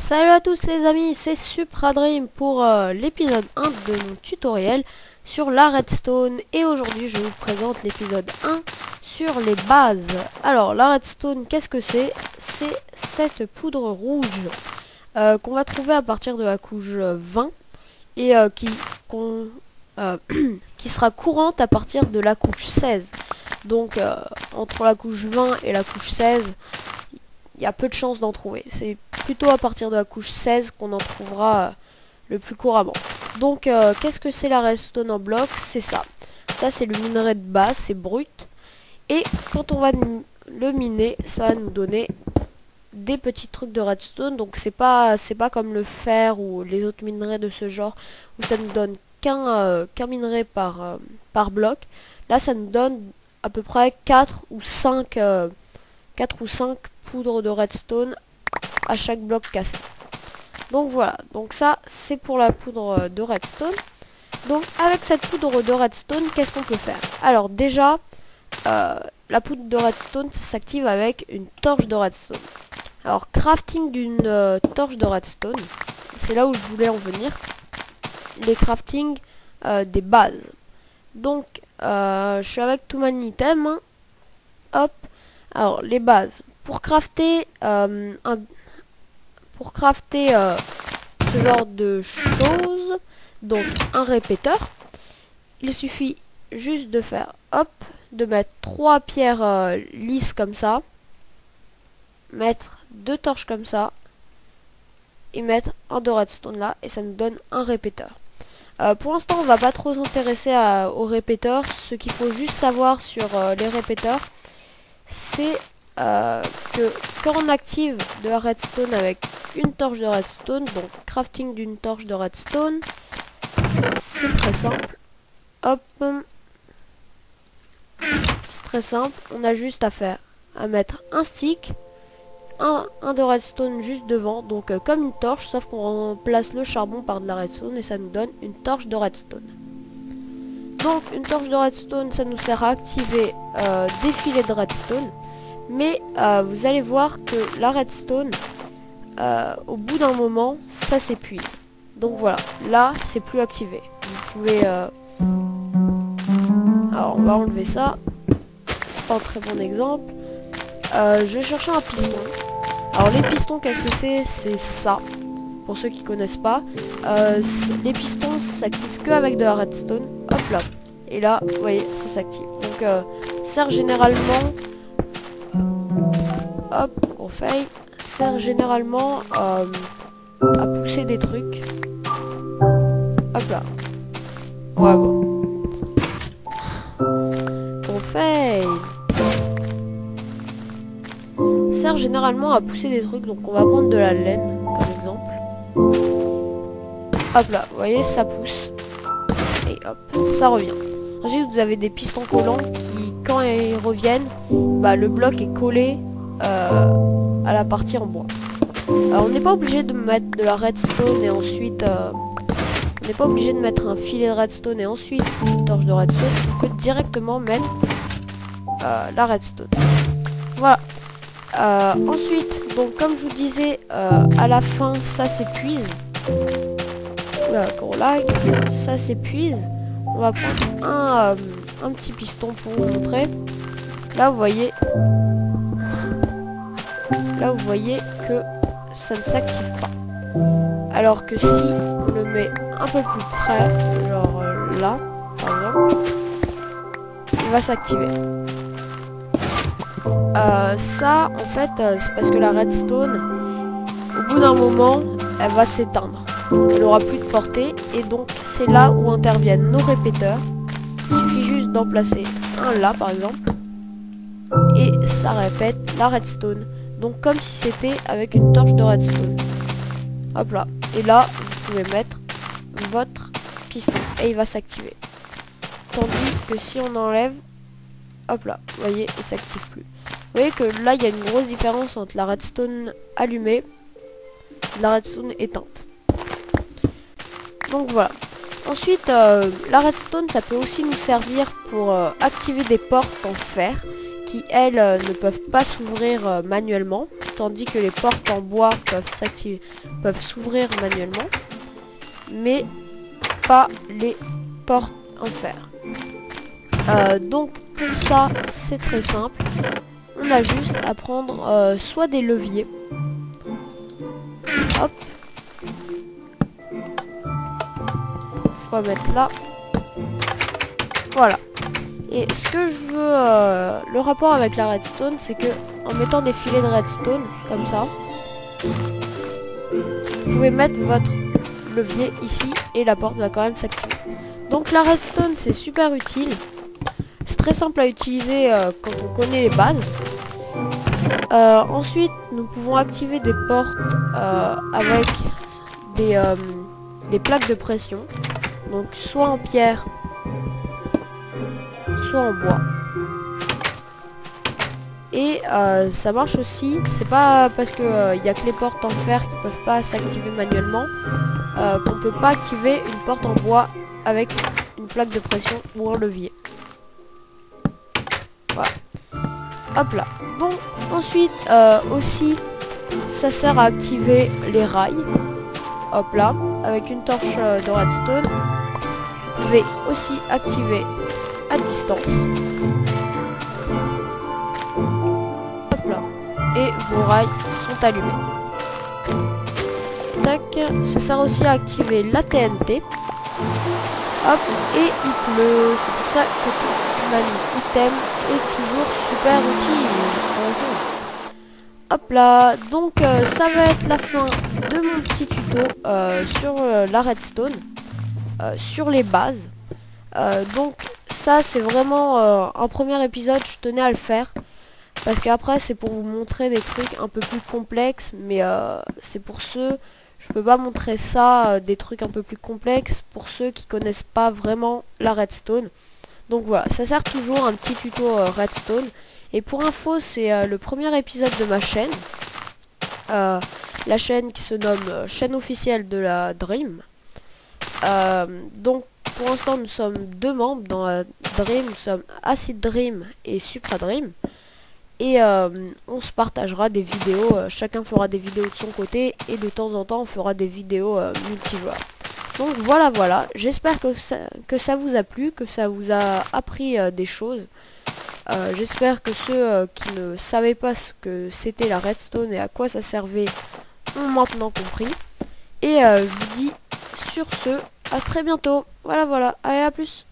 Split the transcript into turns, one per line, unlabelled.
Salut à tous les amis, c'est Supradream pour l'épisode 1 de mon tutoriel sur la redstone. Et aujourd'hui je vous présente l'épisode 1 sur les bases. Alors la redstone, qu'est-ce que c'est? C'est cette poudre rouge qu'on va trouver à partir de la couche 20 et qui sera courante à partir de la couche 16. Donc entre la couche 20 et la couche 16, il y a peu de chances d'en trouver. C'est plutôt à partir de la couche 16 qu'on en trouvera le plus couramment. Donc qu'est-ce que c'est la redstone en bloc? C'est ça. Ça c'est le minerai de base, c'est brut. Et quand on va le miner, ça va nous donner des petits trucs de redstone. Donc c'est pas comme le fer ou les autres minerais de ce genre où ça nous donne qu'un minerai par bloc. Là ça nous donne à peu près 4 ou 5 poudres de redstone à chaque bloc cassé. Donc voilà, donc ça c'est pour la poudre de redstone. Donc avec cette poudre de redstone, qu'est-ce qu'on peut faire? Alors déjà, la poudre de redstone s'active avec une torche de redstone. Alors crafting d'une torche de redstone, c'est là où je voulais en venir. Les crafting des bases. Donc je suis avec tout mon item, hein. Hop. Alors les bases. Pour crafter ce genre de choses, donc un répéteur, il suffit juste de faire hop, de mettre 3 pierres lisses comme ça, mettre 2 torches comme ça, et mettre un de redstone là, et ça nous donne un répéteur. Pour l'instant on va pas trop s'intéresser aux répéteurs. Ce qu'il faut juste savoir sur les répéteurs, c'est que quand on active de la redstone avec une torche de redstone, donc crafting d'une torche de redstone, c'est très simple. Hop, c'est très simple. On a juste à mettre un stick, un de redstone juste devant, donc comme une torche, sauf qu'on remplace le charbon par de la redstone et ça nous donne une torche de redstone. Donc une torche de redstone, ça nous sert à activer des filets de redstone. Mais vous allez voir que la redstone, au bout d'un moment, ça s'épuise. Donc voilà, là, c'est plus activé. Vous pouvez... Alors, on va enlever ça. C'est pas un très bon exemple. Je vais chercher un piston. Alors, les pistons, qu'est-ce que c'est? C'est ça. Pour ceux qui connaissent pas. Les pistons s'activent que avec de la redstone. Hop là. Et là, vous voyez, ça s'active. Donc, sert généralement... Hop, on fait, sert généralement à pousser des trucs. Hop là. Ouais, bon. On fait. Sert généralement à pousser des trucs, donc on va prendre de la laine comme exemple. Hop là, vous voyez, ça pousse. Et hop, ça revient. Ensuite, vous avez des pistons collants qui, quand ils reviennent, bah, le bloc est collé à la partie en bois. Alors on n'est pas obligé de mettre de la redstone et ensuite on n'est pas obligé de mettre un filet de redstone et ensuite une torche de redstone. On peut directement mettre la redstone. Voilà. Ensuite, donc comme je vous disais, à la fin ça s'épuise. Voilà, gros lag, ça s'épuise. On va prendre un petit piston pour vous montrer. Là vous voyez. Là vous voyez que ça ne s'active pas. Alors que si on le met un peu plus près, genre là, par exemple, il va s'activer. Ça, en fait, c'est parce que la redstone, au bout d'un moment, elle va s'éteindre. Elle aura plus de portée et donc c'est là où interviennent nos répéteurs. Il suffit juste d'en placer un là, par exemple, et ça répète la redstone. Donc comme si c'était avec une torche de redstone. Hop là. Et là, vous pouvez mettre votre piston et il va s'activer. Tandis que si on enlève, hop là, vous voyez, il s'active plus. Vous voyez que là, il y a une grosse différence entre la redstone allumée et la redstone éteinte. Donc voilà. Ensuite, la redstone, ça peut aussi nous servir pour activer des portes en fer qui, elles, ne peuvent pas s'ouvrir manuellement. tandis que les portes en bois peuvent s'ouvrir manuellement, mais pas les portes en fer. Donc pour ça, c'est très simple. On a juste à prendre soit des leviers. Hop. Faut mettre là. Voilà. Et ce que je veux, le rapport avec la redstone, c'est que en mettant des filets de redstone, comme ça, vous pouvez mettre votre levier ici et la porte va quand même s'activer. Donc la redstone, c'est super utile. C'est très simple à utiliser quand on connaît les bases. Ensuite, nous pouvons activer des portes avec des plaques de pression. Donc soit en pierre, soit en bois. Et ça marche aussi, c'est pas parce que y a que les portes en fer qui peuvent pas s'activer manuellement qu'on peut pas activer une porte en bois avec une plaque de pression ou un levier. Voilà. Hop là. Donc ensuite aussi ça sert à activer les rails. Hop là. Avec une torche de redstone. Vous pouvez aussi activer à distance. Hop là. Et vos rails sont allumés. Tac. Ça sert aussi à activer la TNT. Hop. Et il pleut. C'est pour ça que tout manu item est toujours super utile. Hop là. Donc ça va être la fin de mon petit tuto sur la redstone. Sur les bases. Donc ça c'est vraiment un premier épisode, je tenais à le faire parce qu'après c'est pour vous montrer des trucs un peu plus complexes, mais c'est pour ceux, je peux pas montrer ça, des trucs un peu plus complexes pour ceux qui connaissent pas vraiment la redstone. Donc voilà, ça sert toujours un petit tuto redstone. Et pour info, c'est le premier épisode de ma chaîne, la chaîne qui se nomme chaîne officielle de la Dream. Donc pour l'instant nous sommes 2 membres dans la Dream, nous sommes Acid Dream et Supra Dream. Et on se partagera des vidéos, chacun fera des vidéos de son côté et de temps en temps on fera des vidéos multijoueurs. Donc voilà, j'espère que ça vous a plu, que ça vous a appris des choses. J'espère que ceux qui ne savaient pas ce que c'était la redstone et à quoi ça servait ont maintenant compris. Et je vous dis sur ce, à très bientôt. Voilà, allez, à plus.